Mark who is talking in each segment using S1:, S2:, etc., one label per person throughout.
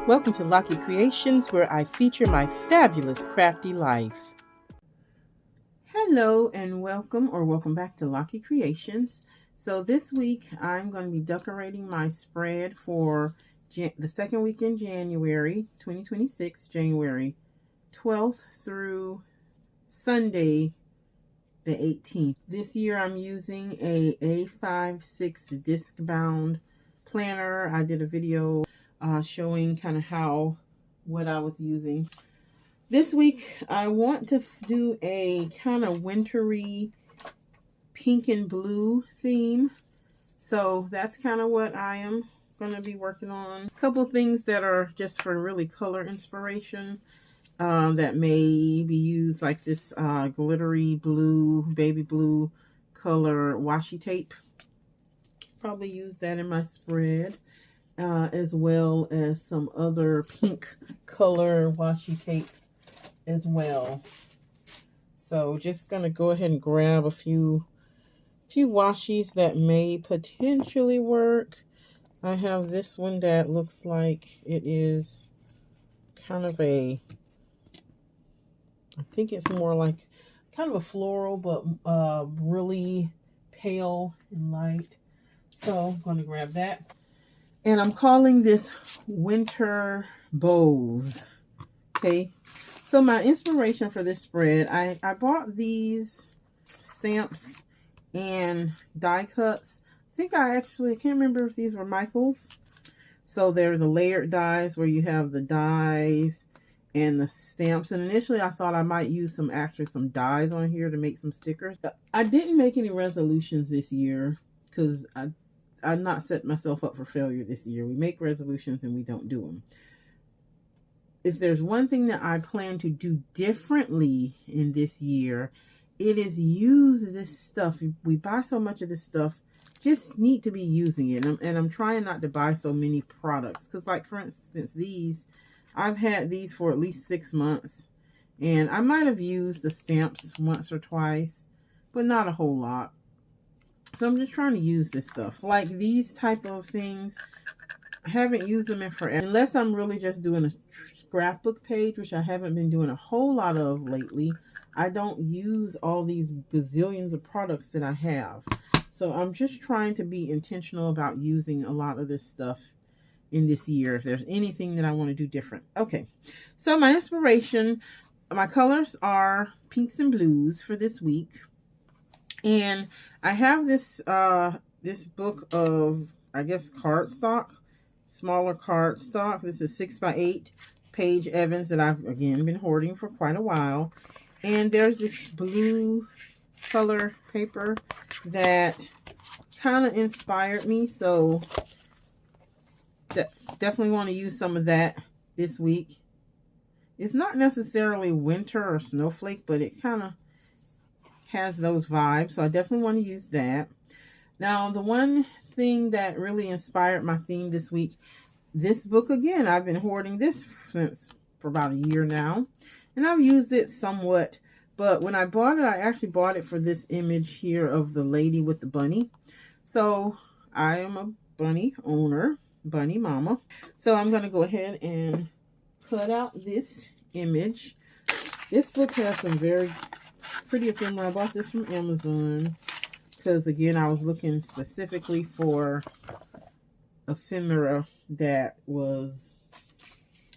S1: Welcome to Lockie Creations, where I feature my fabulous crafty life. Hello and welcome back to Lockie Creations. So this week I'm going to be decorating my spread for the second week in January 2026, January 12th through Sunday the 18th. This year I'm using a A5/6 disc bound planner. I did a video showing kind of what I was using. This week I want to do a kind of wintry pink and blue theme. So that's kind of what I am going to be working on. A couple things that are just for really color inspiration that may be used, like this glittery blue, baby blue color washi tape. Probably use that in my spread. As well as some other pink color washi tape as well. So just gonna go ahead and grab a few washies that may potentially work. I have this one that looks like it is kind of I think it's more like kind of a floral, but really pale and light. So I'm gonna grab that. And I'm calling this Winter Bows. Okay. So my inspiration for this spread, I bought these stamps and die cuts. I think I can't remember if these were Michaels. So they're the layered dies where you have the dies and the stamps. And initially I thought I might use some dies on here to make some stickers. I didn't make any resolutions this year because I'm not setting myself up for failure this year. We make resolutions and we don't do them. If there's one thing that I plan to do differently in this year, it is use this stuff. We buy so much of this stuff, just need to be using it. And I'm trying not to buy so many products. Because like, for instance, these, I've had these for at least 6 months. And I might have used the stamps once or twice, but not a whole lot. So I'm just trying to use this stuff. Like these type of things, I haven't used them in forever. Unless I'm really just doing a scrapbook page, which I haven't been doing a whole lot of lately. I don't use all these gazillions of products that I have. So I'm just trying to be intentional about using a lot of this stuff in this year. If there's anything that I want to do different. Okay, so my inspiration, my colors are pinks and blues for this week. And I have this this book of, I guess, cardstock, smaller cardstock. This is 6x8 Paige Evans that I've, again, been hoarding for quite a while. And there's this blue color paper that kind of inspired me. So definitely want to use some of that this week. It's not necessarily winter or snowflake, but it kind of has those vibes, so I definitely want to use that. Now, the one thing that really inspired my theme this week, this book again, I've been hoarding this for about a year now, and I've used it somewhat, but when I bought it, I actually bought it for this image here of the lady with the bunny. So I am a bunny owner, bunny mama, so I'm going to go ahead and cut out this image. This book has some very pretty ephemera. I bought this from Amazon because, again, I was looking specifically for ephemera that was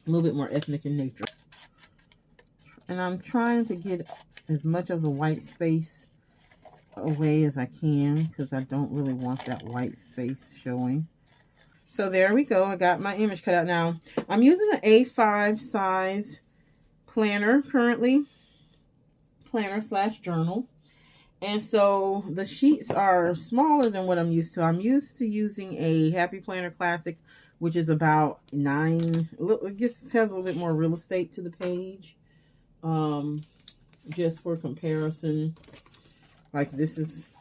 S1: a little bit more ethnic in nature. And I'm trying to get as much of the white space away as I can because I don't really want that white space showing. So there we go. I got my image cut out. Now, I'm using an A5 size planner currently. Planner/journal. And so the sheets are smaller than what I'm used to. I'm used to using a Happy Planner Classic, which is about 9. It just has a little bit more real estate to the page. Just for comparison, like this is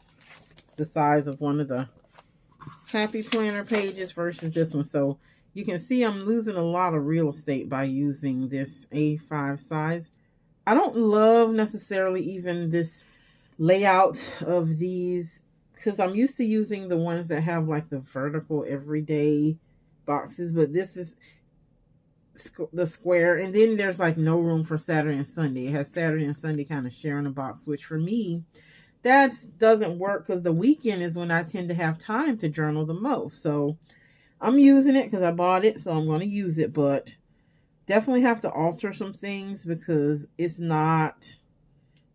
S1: the size of one of the Happy Planner pages versus this one. So you can see I'm losing a lot of real estate by using this A5 size. I don't love necessarily even this layout of these because I'm used to using the ones that have like the vertical everyday boxes, but this is the square, and then there's like no room for Saturday and Sunday. It has Saturday and Sunday kind of sharing a box, which for me, that doesn't work because the weekend is when I tend to have time to journal the most. So I'm using it because I bought it, so I'm going to use it, but definitely have to alter some things because it's not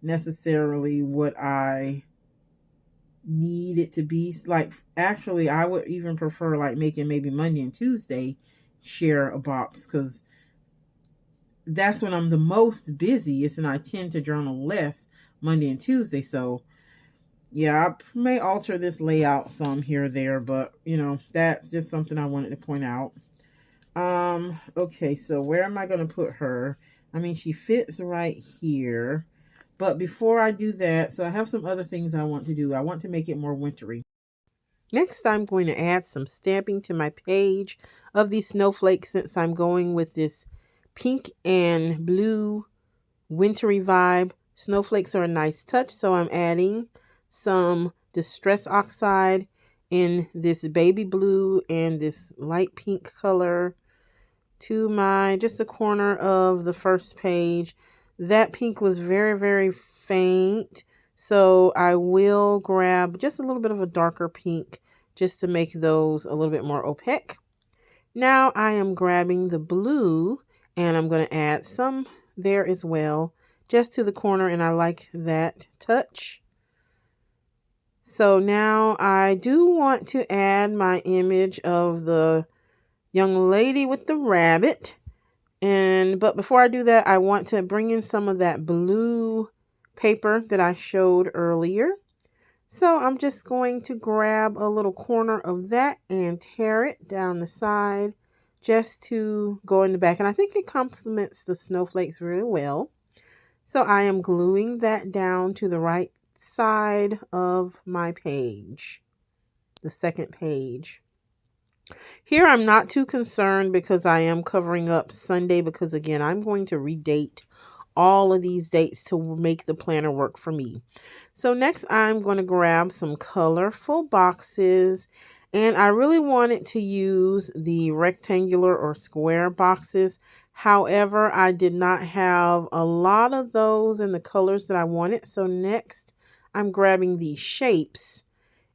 S1: necessarily what I need it to be. Like, actually, I would even prefer like making maybe Monday and Tuesday share a box because that's when I'm the most busiest and I tend to journal less Monday and Tuesday. So yeah, I may alter this layout some here or there, but you know, that's just something I wanted to point out. Okay, so where am I going to put her? I mean, she fits right here. But before I do that, so I have some other things I want to do. I want to make it more wintry. Next, I'm going to add some stamping to my page of these snowflakes since I'm going with this pink and blue wintry vibe. Snowflakes are a nice touch, so I'm adding some Distress Oxide in this baby blue and this light pink color to just the corner of the first page. That pink was very, very faint, so I will grab just a little bit of a darker pink just to make those a little bit more opaque. Now I am grabbing the blue and I'm going to add some there as well, just to the corner, and I like that touch. So now I do want to add my image of the young lady with the rabbit. But before I do that, I want to bring in some of that blue paper that I showed earlier. So I'm just going to grab a little corner of that and tear it down the side just to go in the back. And I think it complements the snowflakes really well. So I am gluing that down to the right side of my page, the second page. Here I'm not too concerned because I am covering up Sunday because, again, I'm going to redate all of these dates to make the planner work for me. So next I'm going to grab some colorful boxes, and I really wanted to use the rectangular or square boxes. However, I did not have a lot of those in the colors that I wanted. So next I'm grabbing these shapes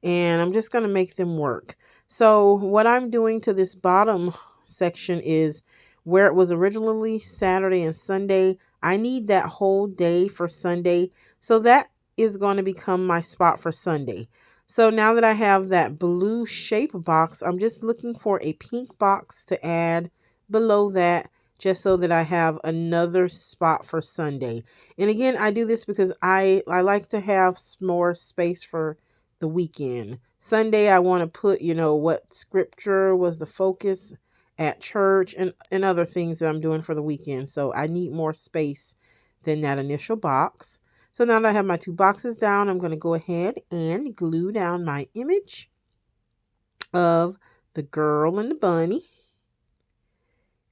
S1: and I'm just going to make them work. So what I'm doing to this bottom section is where it was originally Saturday and Sunday, I need that whole day for Sunday. So that is going to become my spot for Sunday. So now that I have that blue shape box, I'm just looking for a pink box to add below that, just so that I have another spot for Sunday. And again, I do this because I like to have more space for the weekend. Sunday, I want to put, what scripture was the focus at church and other things that I'm doing for the weekend. So I need more space than that initial box. So now that I have my two boxes down, I'm going to go ahead and glue down my image of the girl and the bunny.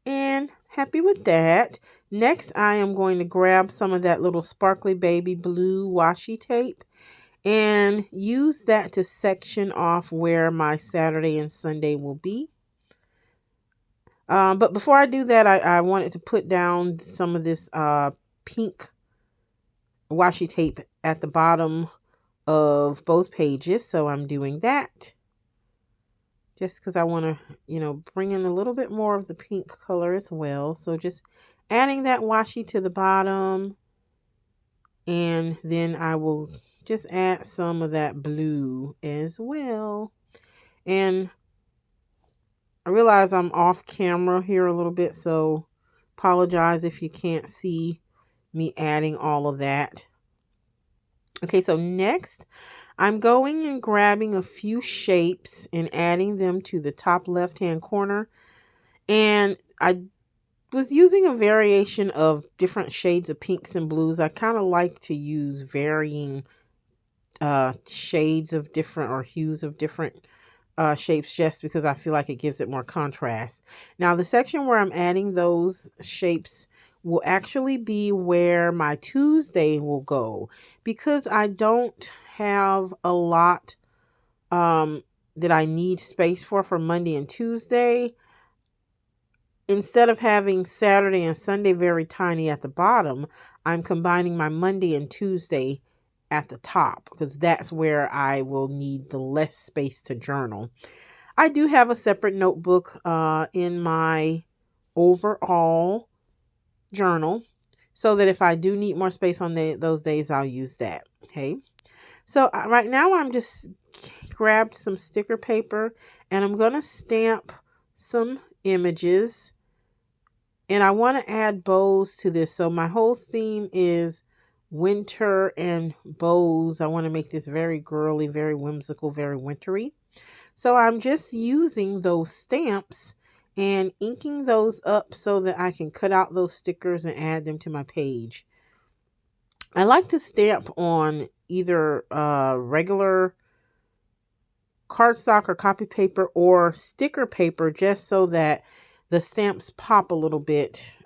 S1: And happy with that. Next, I am going to grab some of that little sparkly baby blue washi tape and use that to section off where my Saturday and Sunday will be. But before I do that, I wanted to put down some of this pink washi tape at the bottom of both pages. So I'm doing that just because I want to, bring in a little bit more of the pink color as well. So just adding that washi to the bottom, and then I will just add some of that blue as well. And I realize I'm off camera here a little bit, so apologize if you can't see me adding all of that. Okay, so next I'm going and grabbing a few shapes and adding them to the top left-hand corner. And I was using a variation of different shades of pinks and blues. I kind of like to use varying shades of different, or hues of different shapes, just because I feel like it gives it more contrast. Now the section where I'm adding those shapes will actually be where my Tuesday will go, because I don't have a lot that I need space for Monday and Tuesday. instead of having Saturday and Sunday very tiny at the bottom, I'm combining my Monday and Tuesday at the top because that's where I will need the less space to journal. I do have a separate notebook in my overall journal so that if I do need more space on those days, I'll use that. Okay. So right now I'm just grabbed some sticker paper and I'm going to stamp some images. And I want to add bows to this. So my whole theme is winter and bows. I want to make this very girly, very whimsical, very wintry. So I'm just using those stamps and inking those up so that I can cut out those stickers and add them to my page. I like to stamp on either regular cardstock or copy paper or sticker paper just so that the stamps pop a little bit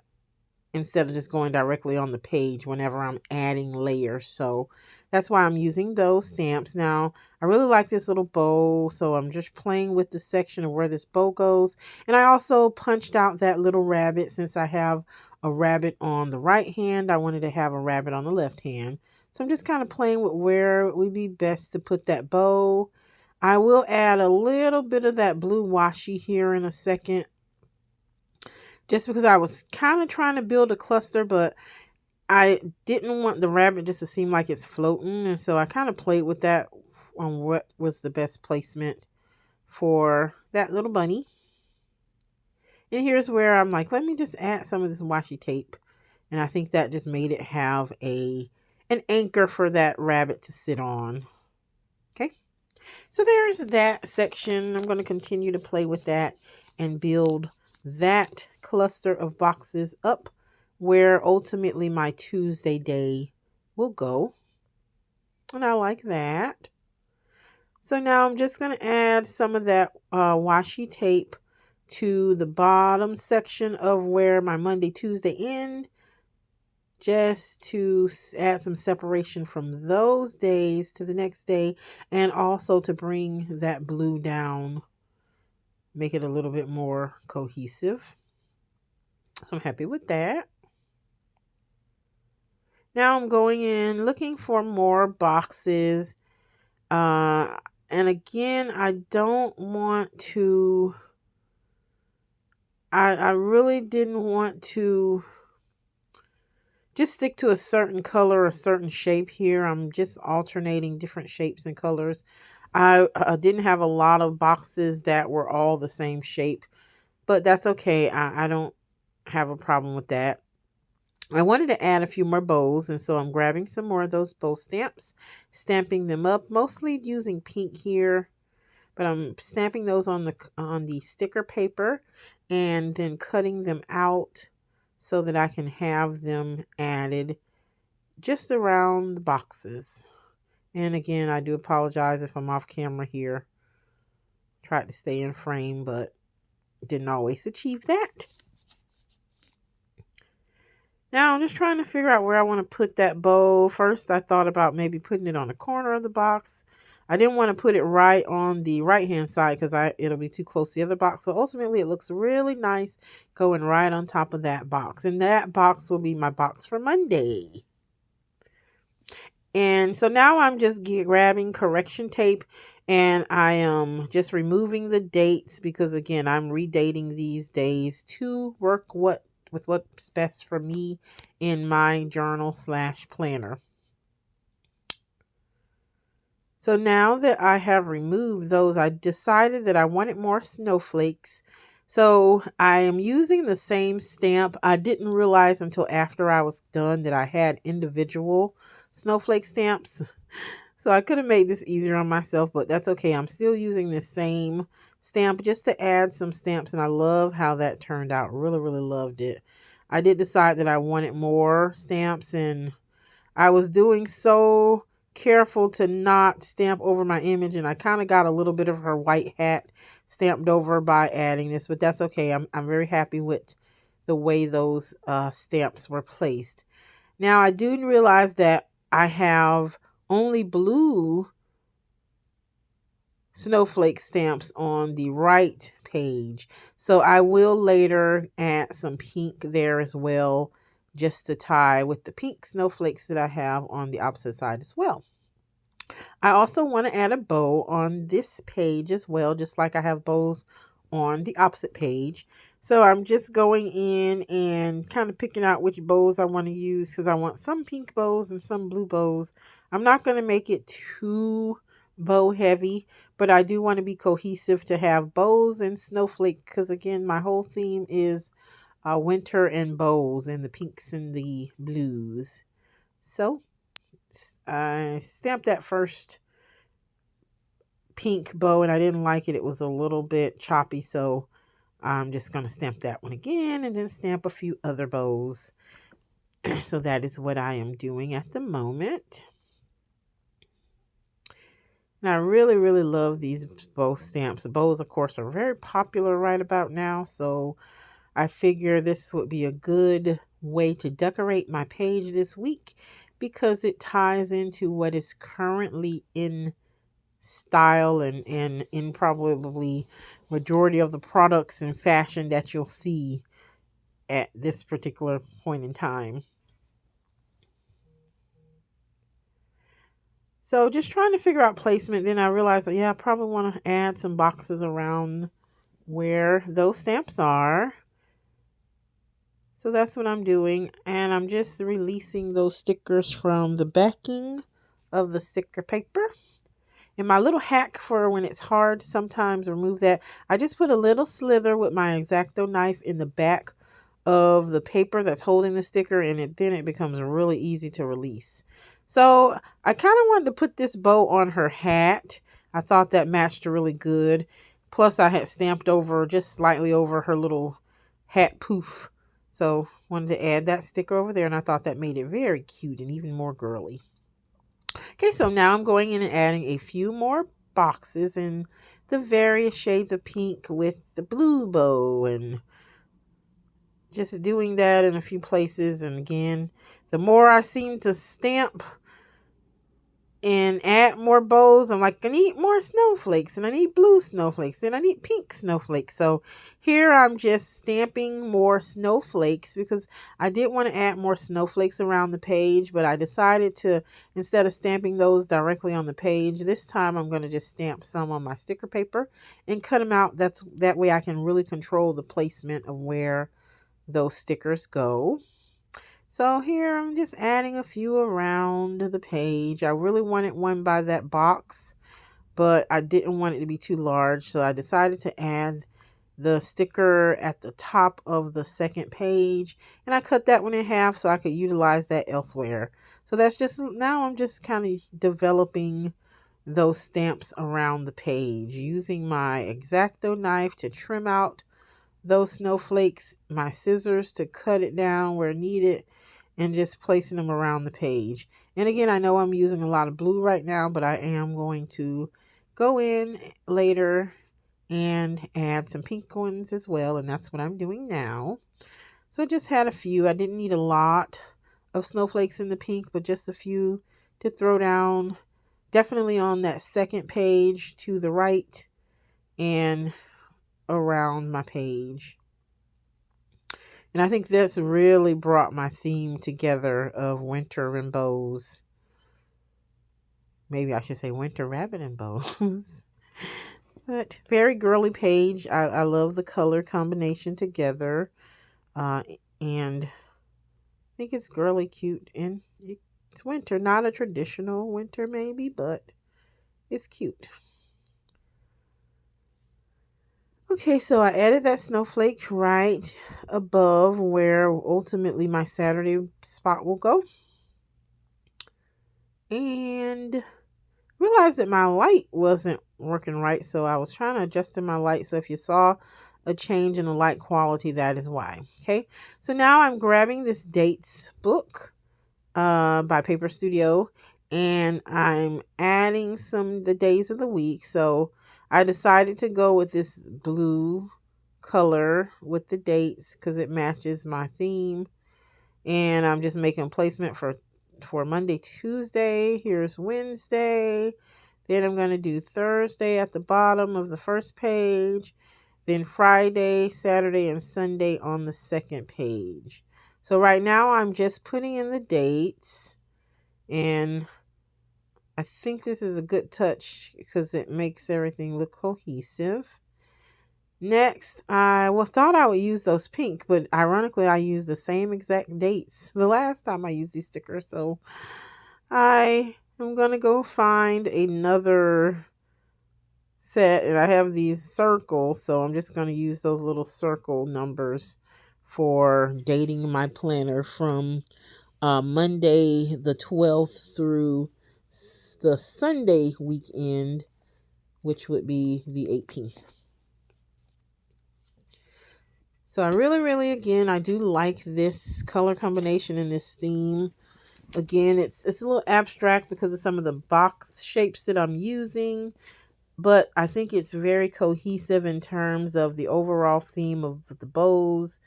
S1: instead of just going directly on the page whenever I'm adding layers. So that's why I'm using those stamps. Now, I really like this little bow, so I'm just playing with the section of where this bow goes. And I also punched out that little rabbit. Since I have a rabbit on the right hand, I wanted to have a rabbit on the left hand. So I'm just kind of playing with where it would be best to put that bow. I will add a little bit of that blue washi here in a second, just because I was kind of trying to build a cluster, but I didn't want the rabbit just to seem like it's floating. And so I kind of played with that on what was the best placement for that little bunny. And here's where I'm like, let me just add some of this washi tape. And I think that just made it have an anchor for that rabbit to sit on. Okay. So there's that section. I'm going to continue to play with that and build that cluster of boxes up where ultimately my Tuesday day will go. And I like that. So now I'm just going to add some of that washi tape to the bottom section of where my Monday, Tuesday end, just to add some separation from those days to the next day, and also to bring that blue down, make it a little bit more cohesive. So I'm happy with that. Now I'm going in looking for more boxes. And again, I don't want to, I really didn't want to just stick to a certain color, a certain shape here. I'm just alternating different shapes and colors. I didn't have a lot of boxes that were all the same shape, but that's okay. I don't have a problem with that. I wanted to add a few more bows, and so I'm grabbing some more of those bow stamps, stamping them up, mostly using pink here, but I'm stamping those on the sticker paper and then cutting them out so that I can have them added just around the boxes. And again, I do apologize if I'm off camera here. Tried to stay in frame, but didn't always achieve that. Now I'm just trying to figure out where I want to put that bow. First, I thought about maybe putting it on the corner of the box. I didn't want to put it right on the right-hand side because it'll be too close to the other box. So ultimately, it looks really nice going right on top of that box. And that box will be my box for Monday. And so now I'm just grabbing correction tape and I am just removing the dates because, again, I'm redating these days to work with what's best for me in my journal / planner. So now that I have removed those, I decided that I wanted more snowflakes. So I am using the same stamp. I didn't realize until after I was done that I had individual snowflake stamps. So I could have made this easier on myself, but that's okay. I'm still using the same stamp just to add some stamps, and I love how that turned out. Really, really loved it. I did decide that I wanted more stamps, and I was doing so careful to not stamp over my image, and I kind of got a little bit of her white hat stamped over by adding this, but that's okay. I'm very happy with the way those stamps were placed. Now, I do realize that I have only blue snowflake stamps on the right page. So I will later add some pink there as well, just to tie with the pink snowflakes that I have on the opposite side as well. I also want to add a bow on this page as well, just like I have bows on the opposite page. So I'm just going in and kind of picking out which bows I want to use, because I want some pink bows and some blue bows. I'm not going to make it too bow heavy, but I do want to be cohesive to have bows and snowflake, because again, my whole theme is winter and bows and the pinks and the blues. So I stamped that first pink bow and I didn't like it. It was a little bit choppy, so I'm just going to stamp that one again and then stamp a few other bows. So that is what I am doing at the moment. And I really, really love these bow stamps. The bows, of course, are very popular right about now, so I figure this would be a good way to decorate my page this week, because it ties into what is currently in style and in probably majority of the products and fashion that you'll see at this particular point in time. So just trying to figure out placement. Then I realized that, I probably want to add some boxes around where those stamps are. So that's what I'm doing. And I'm just releasing those stickers from the backing of the sticker paper. And my little hack for when it's hard to sometimes remove that, I just put a little slither with my X-Acto knife in the back of the paper that's holding the sticker, and then it becomes really easy to release. So I kind of wanted to put this bow on her hat. I thought that matched really good. Plus I had stamped over, just slightly over her little hat poof. So wanted to add that sticker over there, and I thought that made it very cute and even more girly. Okay, so now I'm going in and adding a few more boxes in the various shades of pink with the blue bow, and just doing that in a few places. And again, the more I seem to stamp and add more bows, I'm like, I need more snowflakes, and I need blue snowflakes, and I need pink snowflakes. So here I'm just stamping more snowflakes, because I did want to add more snowflakes around the page, but I decided to, instead of stamping those directly on the page, this time I'm going to just stamp some on my sticker paper and cut them out. That way I can really control the placement of where those stickers go. So here I'm just adding a few around the page. I really wanted one by that box, but I didn't want it to be too large, so I decided to add the sticker at the top of the second page, and I cut that one in half so I could utilize that elsewhere. So that's just, now I'm just kind of developing those stamps around the page, using my X-Acto knife to trim out those snowflakes, my scissors to cut it down where needed, and just placing them around the page. And again, I know I'm using a lot of blue right now, but I am going to go in later and add some pink ones as well, and that's what I'm doing now. So I just had a few. I didn't need a lot of snowflakes in the pink, but just a few to throw down, definitely on that second page to the right and around my page. And I think that's really brought my theme together of winter and bows. Maybe I should say winter rabbit and bows. But very girly page. I love the color combination together. And I think it's girly cute. And it's winter. Not a traditional winter maybe, but it's cute. Okay, so I added that snowflake right above where ultimately my Saturday spot will go. And realized that my light wasn't working right, so I was trying to adjust in my light. So if you saw a change in the light quality, that is why. Okay, so now I'm grabbing this dates book by Paper Studio, and I'm adding the days of the week. So I decided to go with this blue color with the dates because it matches my theme. And I'm just making placement for Monday, Tuesday. Here's Wednesday. Then I'm going to do Thursday at the bottom of the first page. then Friday, Saturday, and Sunday on the second page. So right now I'm just putting in the dates, and I think this is a good touch because it makes everything look cohesive. Next, I thought I would use those pink, but ironically I used the same exact dates the last time I used these stickers. So I am going to go find another set, and I have these circles, so I'm just going to use those little circle numbers for dating my planner from Monday the 12th through the Sunday weekend, which would be the 18th. So I really, again, I do like this color combination and this theme. Again, it's a little abstract because of some of the box shapes that I'm using, but I think it's very cohesive in terms of the overall theme of the bows,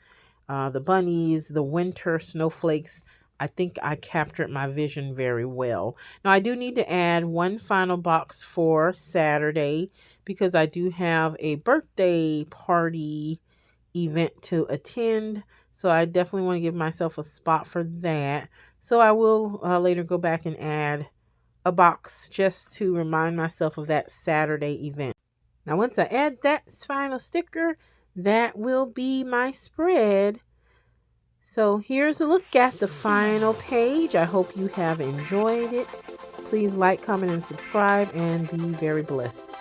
S1: the bunnies, the winter snowflakes. I think I captured my vision very well. Now, I do need to add one final box for Saturday because I do have a birthday party event to attend. So I definitely want to give myself a spot for that. So I will later go back and add a box just to remind myself of that Saturday event. Now, once I add that final sticker, that will be my spread. So here's a look at the final page. I hope you have enjoyed it. Please like, comment, and subscribe, and be very blessed.